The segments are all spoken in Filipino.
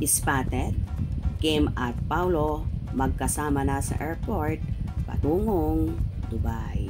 Spotted, Kim at Paolo magkasama na sa airport patungong Dubai.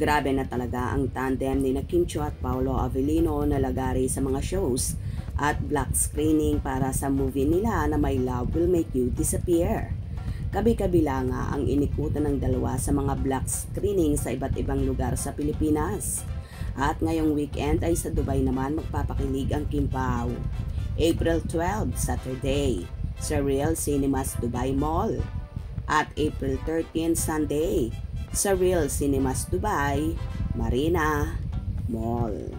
Grabe na talaga ang tandem ni Kim Chiu at Paolo Avellino na lagari sa mga shows at black screening para sa movie nila na My Love Will Make You Disappear. Kabi-kabila nga ang inikutan ng dalawa sa mga black screening sa iba't ibang lugar sa Pilipinas. At ngayong weekend ay sa Dubai naman magpapakilig ang Kim Pao. April 12, Saturday, sa Real Cinemas Dubai Mall. At April 13, Sunday, sa Real Cinemas Dubai Marina Mall.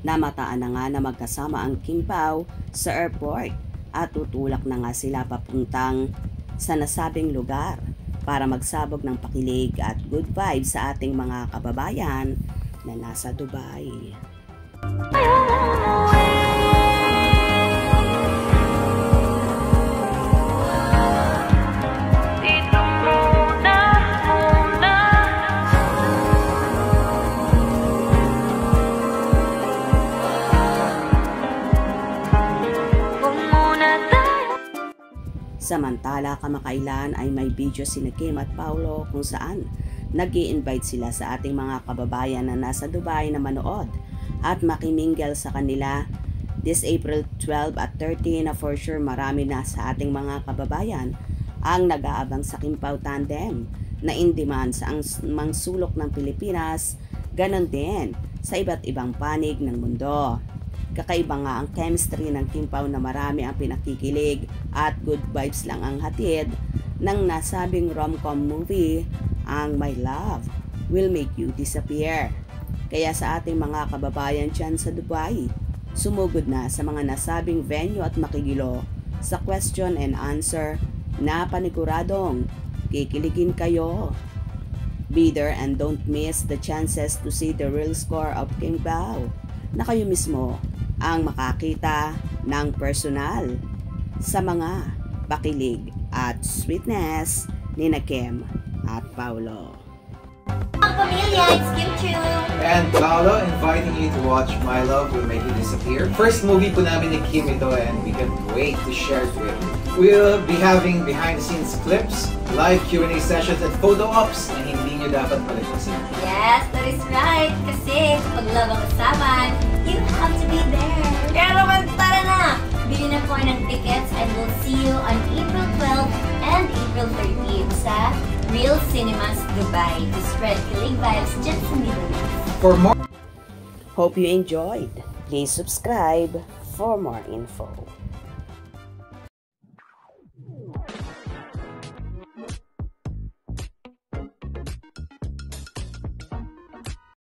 Namataan na nga na magkasama ang Kim Pao sa airport at tutulak na nga sila papuntang sa nasabing lugar para magsabog ng pakilig at good vibes sa ating mga kababayan na nasa Dubai. Samantala, kamakailan ay may video sina Kim at Paolo kung saan nag-i-invite sila sa ating mga kababayan na nasa Dubai na manood at makimingle sa kanila this April 12 at 13 na for sure marami na sa ating mga kababayan ang nag-aabang sa Kim Pao tandem na in demand sa ang sulok ng Pilipinas, ganon din sa iba't ibang panig ng mundo. Kakaiba nga ang chemistry ng Kim Pao na marami ang pinakikilig at good vibes lang ang hatid ng nasabing rom-com movie ang My Love Will Make You Disappear. Kaya sa ating mga kababayan dyan sa Dubai, sumugod na sa mga nasabing venue at makigilo sa question and answer na paniguradong kikiligin kayo. Be there and don't miss the chances to see the real score of Kim Pao na kayo mismo ang makakita ng personal sa mga pakilig at sweetness ni Kim at Paolo. Ang pamilya, it's Kim Chiu and Paolo inviting you to watch My Love Will Make You Disappear. First movie po namin ni Kim ito and we can't wait to share it with you. We'll be having behind-the-scenes clips, live Q&A sessions at photo ops na hindi nyo dapat palagpasin. Yes, that is right. Kasi kapag love ang kasaman, you have to be there. Kaya naman, tara na! Bili na po ng tickets and we'll see you on April 12 and April 13 sa Real Cinemas Dubai to spread kilig vibes dyan sa Middle East. For more, hope you enjoyed. Please subscribe for more info.